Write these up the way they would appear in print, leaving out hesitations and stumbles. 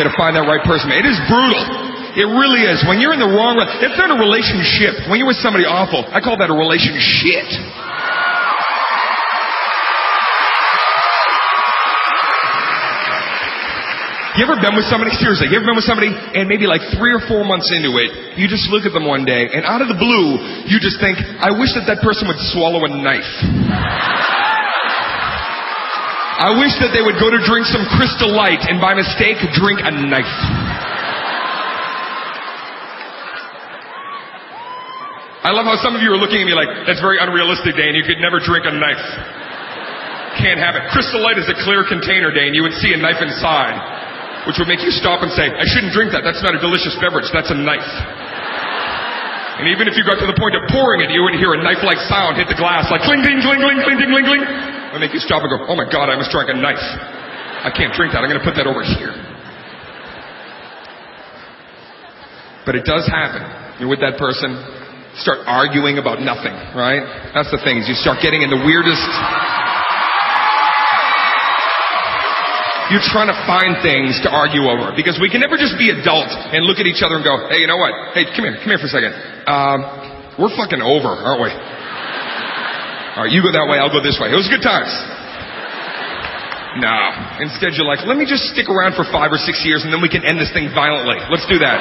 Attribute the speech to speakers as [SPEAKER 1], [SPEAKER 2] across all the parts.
[SPEAKER 1] You gotta find that right person, man. It is brutal. It really is. When you're in the wrong, it's not a relationship. When you're with somebody awful, I call that a relationship. You ever been with somebody, seriously, you ever been with somebody and maybe like 3 or 4 months into it, you just look at them one day and out of the blue, you just think, I wish that person would swallow a knife. I wish that they would go to drink some Crystal Light and by mistake drink a knife. I love how some of you are looking at me like, that's very unrealistic, Dane. You could never drink a knife. Can't have it. Crystal Light is a clear container, Dane. You would see a knife inside, which would make you stop and say, I shouldn't drink that. That's not a delicious beverage. That's a knife. And even if you got to the point of pouring it, you would hear a knife-like sound hit the glass, like cling, ding, cling, cling, cling, ding, cling, cling. It would make you stop and go, oh my God, I almost drank a knife. I can't drink that. I'm going to put that over here. But it does happen. You're with that person, start arguing about nothing, right? That's the thing, is you start getting in the weirdest... You're trying to find things to argue over. Because we can never just be adults and look at each other and go, hey, you know what? Hey, come here for a second. We're fucking over, aren't we? All right, you go that way, I'll go this way. It was good times. No. Instead, you're like, let me just stick around for 5 or 6 years and then we can end this thing violently. Let's do that.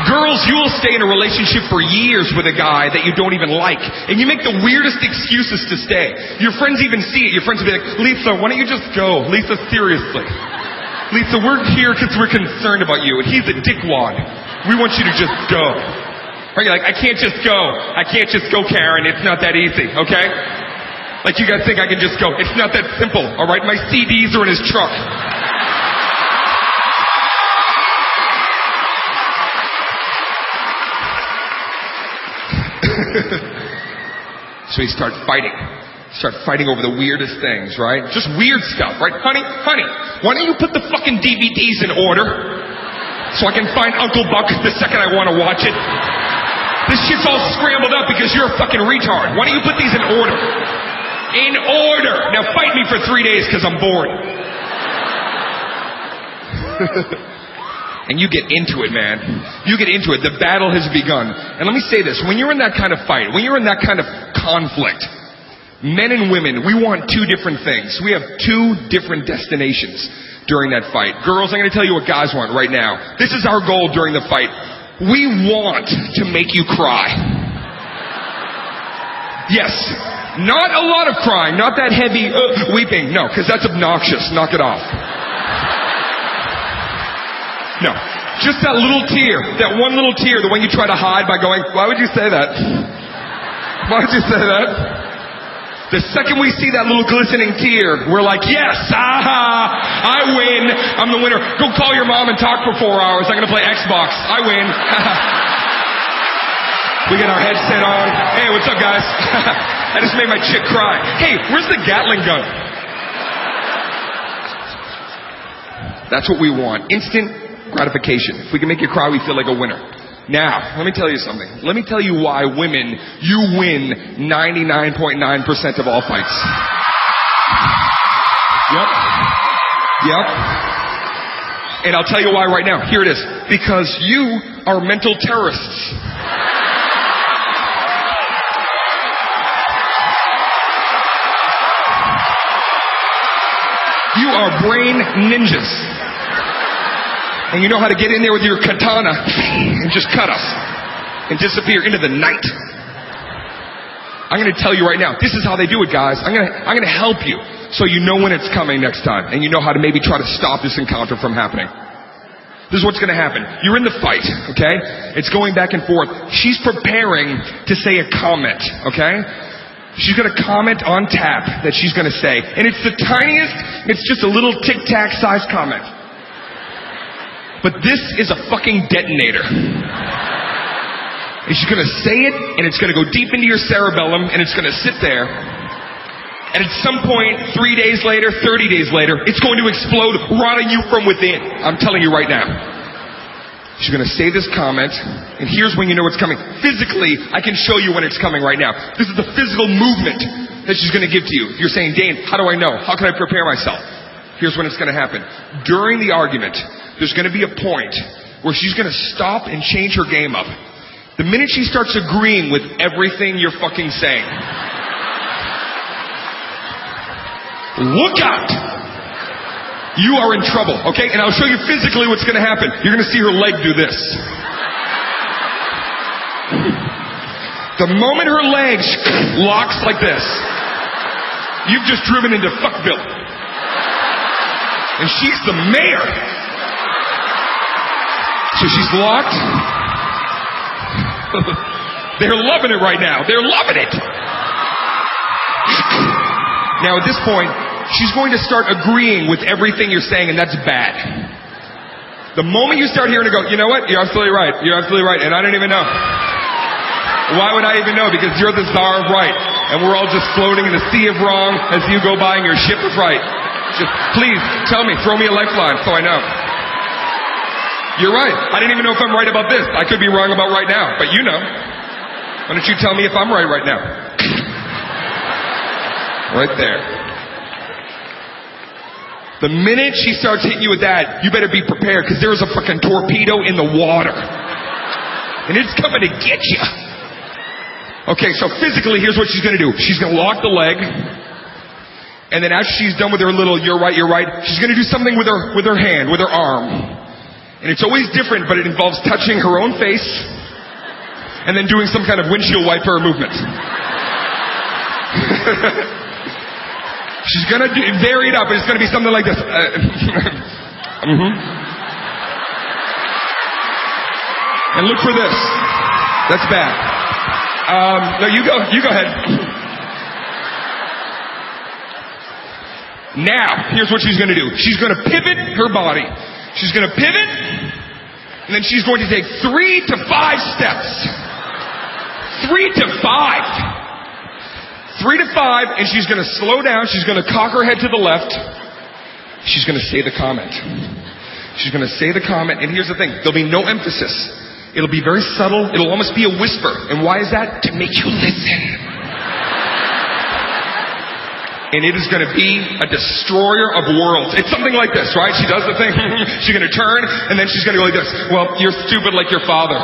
[SPEAKER 1] Girls, you will stay in a relationship for years with a guy that you don't even like. And you make the weirdest excuses to stay. Your friends even see it. Your friends will be like, Lisa, why don't you just go? Lisa, seriously. Lisa, we're here because we're concerned about you. And he's a dickwad. We want you to just go. Right? You're like, I can't just go. I can't just go, Karen. It's not that easy, okay? Like you guys think I can just go. It's not that simple, all right? My CDs are in his truck. So you start fighting. Start fighting over the weirdest things, right? Just weird stuff, right? Honey, why don't you put the fucking DVDs in order so I can find Uncle Buck the second I want to watch it? This shit's all scrambled up because you're a fucking retard. Why don't you put these in order? In order! Now fight me for 3 days because I'm bored. And you get into it, man. You get into it. The battle has begun. And let me say this. When you're in that kind of fight, when you're in that kind of conflict, men and women, we want 2 different things. We have 2 different destinations during that fight. Girls, I'm going to tell you what guys want right now. This is our goal during the fight. We want to make you cry. Yes. Not a lot of crying. Not that heavy weeping. No, because that's obnoxious. Knock it off. No, just that little tear, that one little tear, the one you try to hide by going, why would you say that? Why would you say that? The second we see that little glistening tear, we're like, yes, I win, I'm the winner. Go call your mom and talk for 4 hours, I'm going to play Xbox, I win. We get our headset on, hey, what's up guys? I just made my chick cry. Hey, where's the Gatling gun? That's what we want, instant gratification. If we can make you cry, we feel like a winner. Now, let me tell you something. Let me tell you why women, you win 99.9% of all fights. Yep. And I'll tell you why right now. Here it is. Because you are mental terrorists. You are brain ninjas. And you know how to get in there with your katana and just cut us and disappear into the night. I'm going to tell you right now, this is how they do it, guys. I'm going to help you so you know when it's coming next time and you know how to maybe try to stop this encounter from happening. This is what's going to happen. You're in the fight, okay? It's going back and forth. She's preparing to say a comment, okay? She's going to comment on tap that she's going to say. And it's the tiniest, it's just a little tic-tac size comment. But this is a fucking detonator. And she's going to say it, and it's going to go deep into your cerebellum, and it's going to sit there. And at some point, 3 days later, 30 days later, it's going to explode, rotting you from within. I'm telling you right now. She's going to say this comment, and here's when you know it's coming. Physically, I can show you when it's coming right now. This is the physical movement that she's going to give to you. You're saying, Dane, how do I know? How can I prepare myself? Here's when it's going to happen. During the argument, there's going to be a point where she's going to stop and change her game up. The minute she starts agreeing with everything you're fucking saying, look out! You are in trouble, okay? And I'll show you physically what's going to happen. You're going to see her leg do this. The moment her leg locks like this, you've just driven into Fuckville. And she's the mayor. So she's locked. They're loving it right now. They're loving it. Now at this point, she's going to start agreeing with everything you're saying, and that's bad. The moment you start hearing her go, you know what? You're absolutely right. You're absolutely right. And I don't even know. Why would I even know? Because you're the czar of right. And we're all just floating in the sea of wrong as you go by and your ship is right. Just please tell me, throw me a lifeline so I know. You're right. I didn't even know if I'm right about this. I could be wrong about right now, but you know. Why don't you tell me if I'm right now? Right there. The minute she starts hitting you with that, you better be prepared, because there's a fucking torpedo in the water. And it's coming to get you. Okay, so physically, here's what she's going to do. She's going to lock the leg. And then after she's done with her little, you're right, she's going to do something with her hand, with her arm. And it's always different, but it involves touching her own face and then doing some kind of windshield wiper movement. She's going to vary it up, and it's going to be something like this. And look for this. That's bad. No, you go ahead. Now, here's what she's going to do. She's going to pivot her body. She's going to pivot, and then she's going to take 3 to 5 steps. 3 to 5. 3 to 5, and she's going to slow down. She's going to cock her head to the left. She's going to say the comment. She's going to say the comment, and here's the thing. There'll be no emphasis. It'll be very subtle. It'll almost be a whisper. And why is that? To make you listen. And it is going to be a destroyer of worlds. It's something like this, right? She does the thing. She's going to turn, and then she's going to go like this. Well, you're stupid like your father.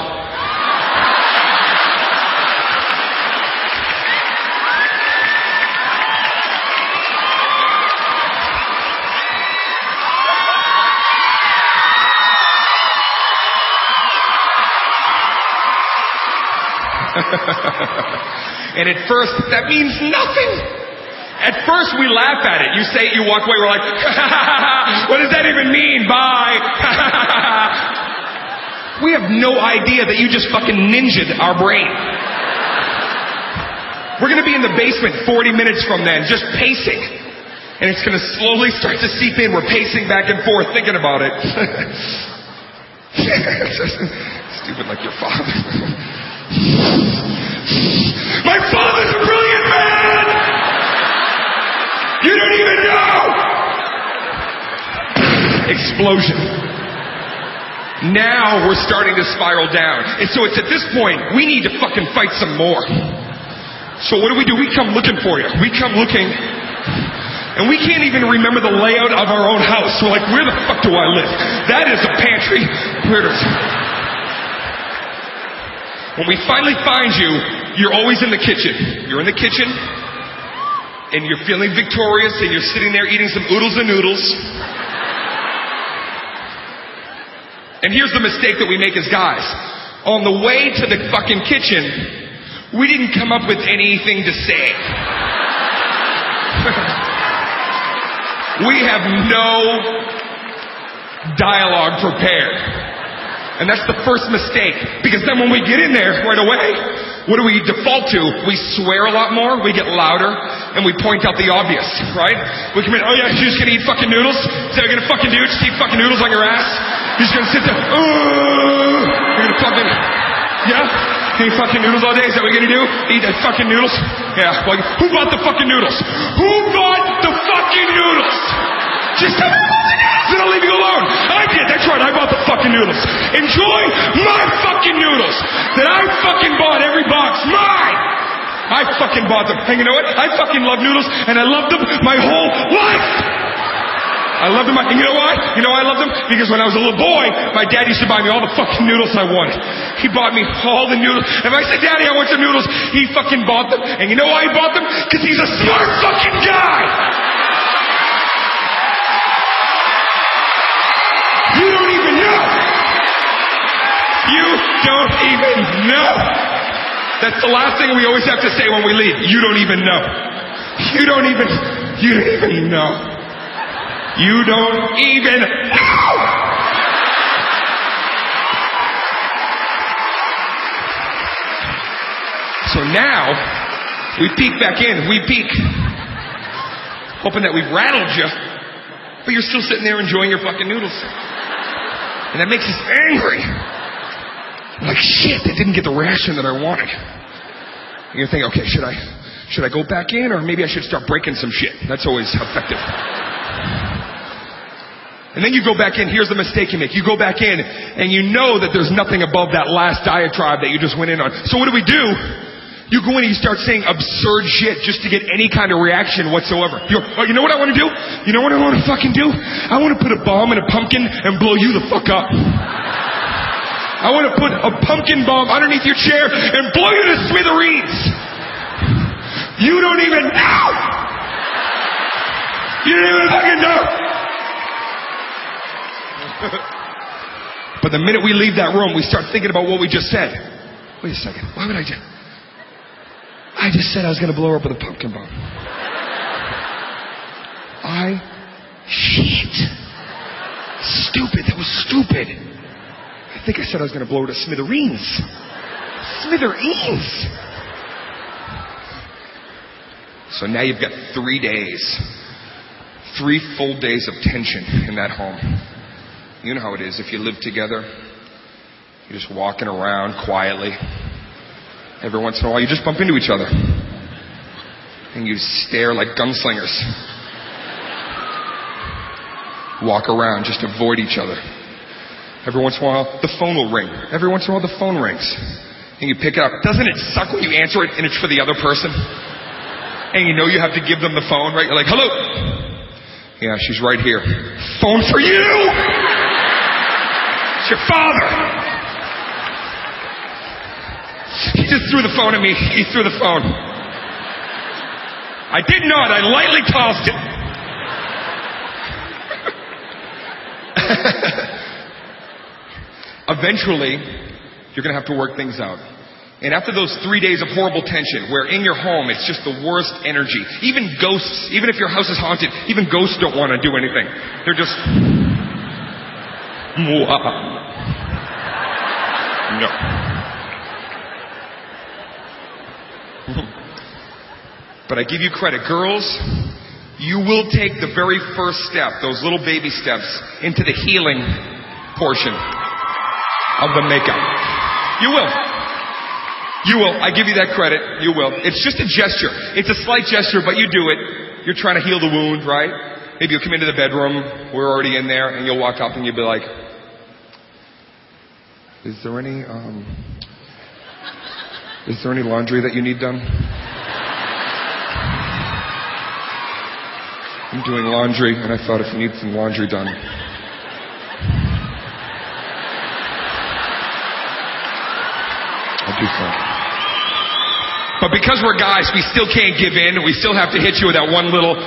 [SPEAKER 1] And at first, that means nothing. At first, we laugh at it. You say it, you walk away, we're like, what does that even mean? Bye. We have no idea that you just fucking ninja'd our brain. We're going to be in the basement 40 minutes from then, just pacing. And it's going to slowly start to seep in. We're pacing back and forth, thinking about it. Stupid like your father. My father's a brilliant man! You don't even know! Explosion. Now we're starting to spiral down. And so it's at this point, we need to fucking fight some more. So what do? We come looking for you. We come looking, and we can't even remember the layout of our own house. We're like, where the fuck do I live? That is a pantry. Where does... When we finally find you, you're always in the kitchen. You're in the kitchen, and you're feeling victorious, and you're sitting there eating some oodles and noodles. And here's the mistake that we make as guys. On the way to the fucking kitchen, we didn't come up with anything to say. We have no dialogue prepared. And that's the first mistake. Because then when we get in there right away, what do we default to? We swear a lot more, we get louder, and we point out the obvious, right? We come in, oh yeah, you're just gonna eat fucking noodles? Is that what you're gonna fucking do? Just eat fucking noodles on your ass? You're just gonna sit there, you're gonna fucking, yeah? Eat fucking noodles all day? Is that what you're gonna do? Eat that fucking noodles? Yeah, well, who bought the fucking noodles? Who bought the fucking noodles? Just tell me about the noodles and I'll leave you alone. I did, that's right, I bought the fucking noodles. Enjoy my fucking noodles that I fucking bought every box. Mine! I fucking bought them. And you know what? I fucking love noodles, and I loved them my whole life! I loved them. And you know why? You know why I loved them? Because when I was a little boy, my dad used to buy me all the fucking noodles I wanted. He bought me all the noodles. If I said, Daddy, I want some noodles, he fucking bought them. And you know why he bought them? Because he's a smart fucking guy. You don't even know. You don't even know. That's the last thing we always have to say when we leave. You don't even know. You don't even know. You don't even know. So now, we peek back in. We peek. Hoping that we've rattled you. But you're still sitting there enjoying your fucking noodles. And that makes us angry. Like, shit, they didn't get the reaction that I wanted. And you're thinking, okay, should I go back in, or maybe I should start breaking some shit? That's always effective. And then you go back in, here's the mistake you make. You go back in, and you know that there's nothing above that last diatribe that you just went in on. So what do? You go in and you start saying absurd shit just to get any kind of reaction whatsoever. You go, oh, you know what I want to do? You know what I want to fucking do? I want to put a bomb in a pumpkin and blow you the fuck up. I want to put a pumpkin bomb underneath your chair and blow you to smithereens. You don't even know. You don't even fucking know. But the minute we leave that room, we start thinking about what we just said. Wait a second. Why would I just... I just said I was going to blow her up with a pumpkin bomb. Shit. Stupid. That was stupid. I think I said I was going to blow her to smithereens. Smithereens. So now you've got 3 days. 3 full days of tension in that home. You know how it is. If you live together, you're just walking around quietly. Every once in a while, you just bump into each other. And you stare like gunslingers. Walk around, just avoid each other. Every once in a while, the phone will ring. Every once in a while, the phone rings. And you pick it up. Doesn't it suck when you answer it and it's for the other person? And you know you have to give them the phone, right? You're like, hello? Yeah, she's right here. Phone for you! It's your father! He just threw the phone at me. He threw the phone. I did not. I lightly tossed it. Eventually, you're going to have to work things out. And after those 3 days of horrible tension, where in your home it's just the worst energy, even ghosts, even if your house is haunted, even ghosts don't want to do anything. They're just... No. But I give you credit. Girls, you will take the very first step, those little baby steps, into the healing portion of the makeup. You will. You will. I give you that credit. You will. It's just a gesture. It's a slight gesture, but you do it. You're trying to heal the wound, right? Maybe you'll come into the bedroom. We're already in there. And you'll walk up and you'll be like, is there any laundry that you need done? I'm doing laundry, and I thought if you need some laundry done. I'll do some. But because we're guys, we still can't give in. We still have to hit you with that one little,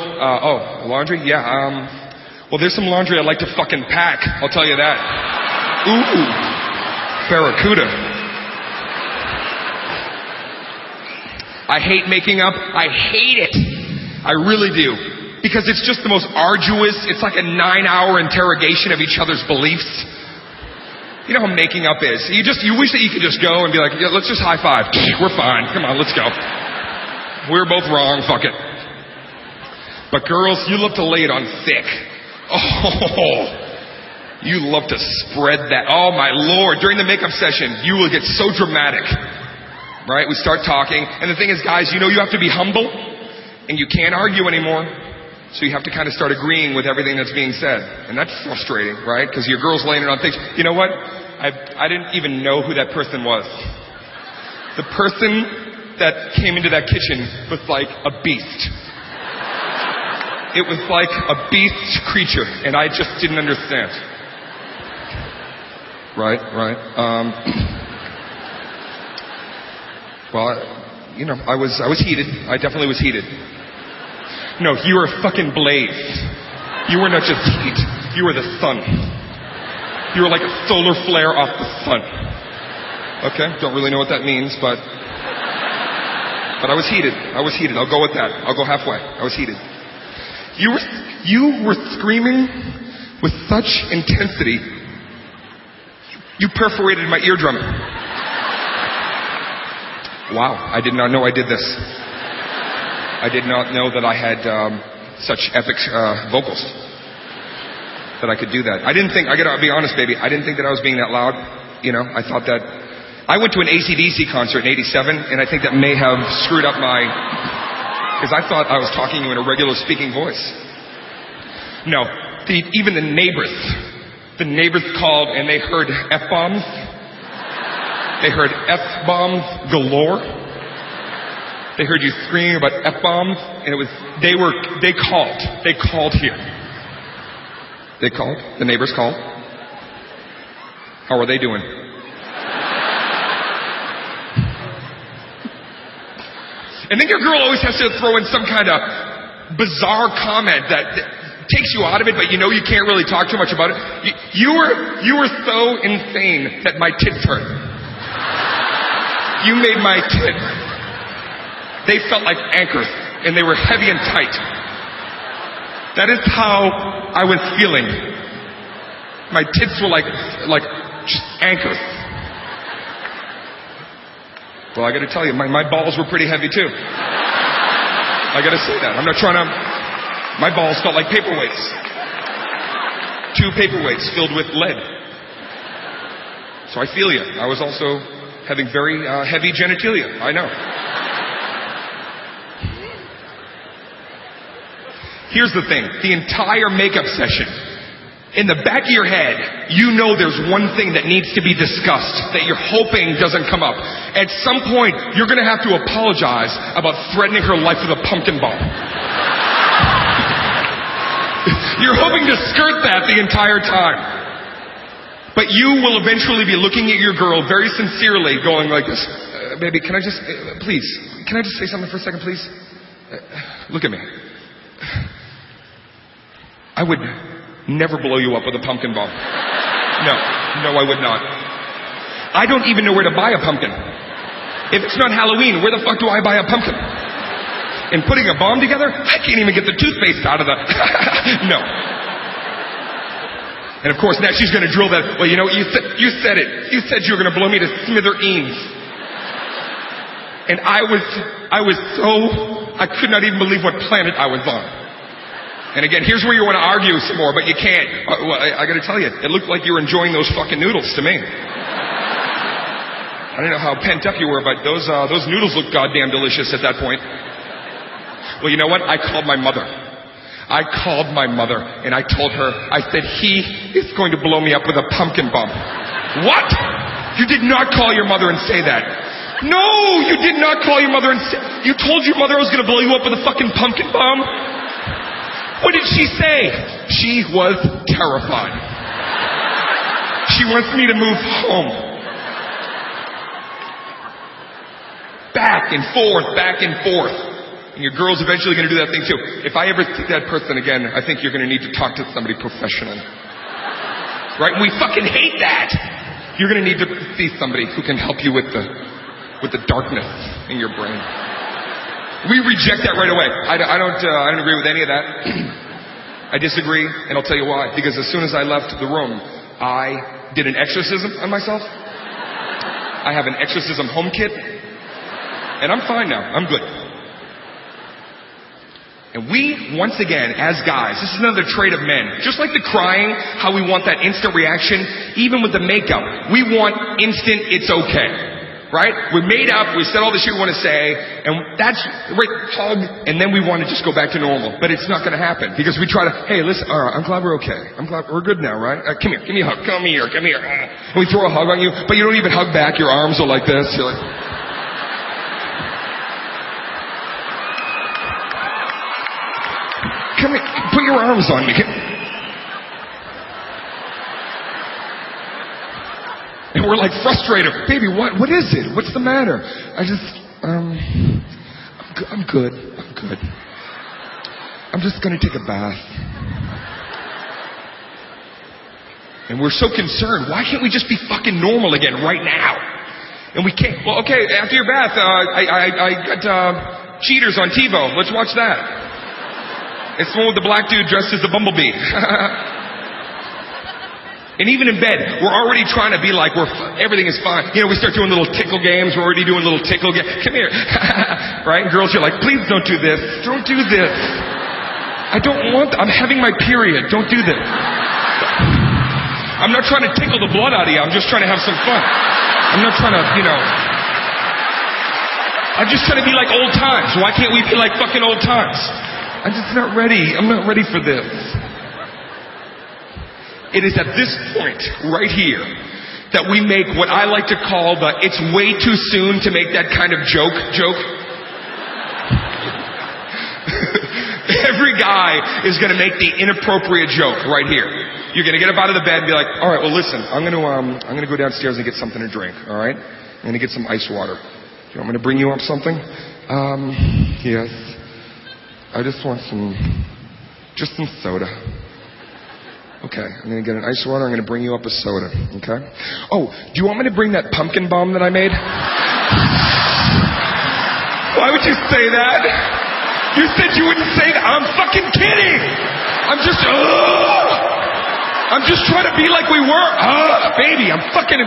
[SPEAKER 1] laundry? Yeah, well, there's some laundry I'd like to fucking pack. I'll tell you that. Ooh, barracuda. I hate making up. I hate it. I really do. Because it's just the most arduous, it's like a 9-hour interrogation of each other's beliefs. You know how making up is. You wish that you could just go and be like, yeah, let's just high five. We're fine. Come on, let's go. We're both wrong. Fuck it. But girls, you love to lay it on thick. Oh, you love to spread that. Oh my Lord. During the makeup session, you will get so dramatic. Right? We start talking. And the thing is, guys, you know you have to be humble. And you can't argue anymore. So you have to kind of start agreeing with everything that's being said. And that's frustrating, right? Because your girl's laying it on things. You know what? I didn't even know who that person was. The person that came into that kitchen was like a beast. It was like a beast creature, and I just didn't understand. Right. Well, I was heated. I definitely was heated. No, you were fucking blazed. You were not just heat. You were the sun. You were like a solar flare off the sun. Okay? Don't really know what that means, but I was heated. I'll go with that. I'll go halfway. I was heated. You were screaming with such intensity. You perforated my eardrum. Wow, I did not know I did this. I did not know that I had such epic vocals. That I could do that. I gotta be honest, baby, I didn't think that I was being that loud. I thought that... I went to an AC/DC concert in 87, and I think that may have screwed up my... Because I thought I was talking in a regular speaking voice. No, even the neighbors called and they heard F-bombs. They heard F-bombs galore. They heard you screaming about F-bombs, and they called. They called here. They called. The neighbors called. How are they doing? And then your girl always has to throw in some kind of bizarre comment that takes you out of it, but you can't really talk too much about it. You were so insane that my tits hurt. You made my tits. They felt like anchors, and they were heavy and tight. That is how I was feeling. My tits were like just anchors. Well, I gotta tell you, my balls were pretty heavy too. I gotta say that. I'm not trying to... My balls felt like paperweights. 2 paperweights filled with lead. So I feel you. I was also having very heavy genitalia. I know. Here's the thing. The entire makeup session, in the back of your head, there's one thing that needs to be discussed that you're hoping doesn't come up. At some point, you're going to have to apologize about threatening her life with a pumpkin bomb. You're hoping to skirt that the entire time. But you will eventually be looking at your girl very sincerely going like this. Baby, can I just say something for a second, please? Look at me. I would never blow you up with a pumpkin bomb. No, I would not. I don't even know where to buy a pumpkin. If it's not Halloween, where the fuck do I buy a pumpkin? And putting a bomb together? I can't even get the toothpaste out of the... No. And of course, now she's going to drill that. Well, you said it. You said you were going to blow me to smithereens. And I could not even believe what planet I was on. And again, here's where you want to argue some more, but you can't. Well, I got to tell you, it looked like you were enjoying those fucking noodles to me. I don't know how pent up you were, but those noodles looked goddamn delicious at that point. Well, you know what? I called my mother, and I told her, I said, he is going to blow me up with a pumpkin bomb. What? You did not call your mother and say that. No, you did not call your mother and say... You told your mother I was going to blow you up with a fucking pumpkin bomb? What did she say? She was terrified. She wants me to move home. Back and forth. And your girl's eventually going to do that thing too. If I ever see that person again, I think you're going to need to talk to somebody professional. Right? We fucking hate that. You're going to need to see somebody who can help you with the darkness in your brain. We reject that right away. I don't agree with any of that. I disagree, and I'll tell you why. Because as soon as I left the room, I did an exorcism on myself. I have an exorcism home kit. And I'm fine now. I'm good. And we, once again, as guys, this is another trait of men. Just like the crying, how we want that instant reaction, even with the makeup, we want instant, it's okay. Right? We made up, we said all the shit we want to say, and that's right, hug, and then we want to just go back to normal. But it's not going to happen, because we try to, hey, listen, all right, I'm glad we're okay. I'm glad we're good now, right? Come here, give me a hug. Come here. And we throw a hug on you, but you don't even hug back. Your arms are like this. You're like... Come here. Put your arms on me. And we're like frustrated. Baby, what is it? What's the matter? I just, I'm good. I'm just going to take a bath. And we're so concerned. Why can't we just be fucking normal again right now? And we can't. Well, okay, after your bath, I got Cheaters on TiVo. Let's watch that. It's the one with the black dude dressed as the bumblebee. And even in bed, we're already trying to be like, everything is fine. You know, we start doing little tickle games. We're already doing little tickle games. Come here. Right? And girls, you're like, please don't do this. Don't do this. I'm having my period. Don't do this. I'm not trying to tickle the blood out of you. I'm just trying to have some fun. I'm not trying to, I'm just trying to be like old times. Why can't we be like fucking old times? I'm just not ready. I'm not ready for this. It is at this point, right here, that we make what I like to call the it's way too soon to make that kind of joke. Every guy is going to make the inappropriate joke right here. You're going to get up out of the bed and be like, all right, well, listen, I'm going to go downstairs and get something to drink, all right? I'm going to get some ice water. Do you want me to bring you up something? Yes. I just want some soda. Okay, I'm going to get an ice water. I'm going to bring you up a soda. Okay? Oh, do you want me to bring that pumpkin bomb that I made? Why would you say that? You said you wouldn't say that. I'm fucking kidding. I'm just trying to be like we were. Baby, I'm fucking...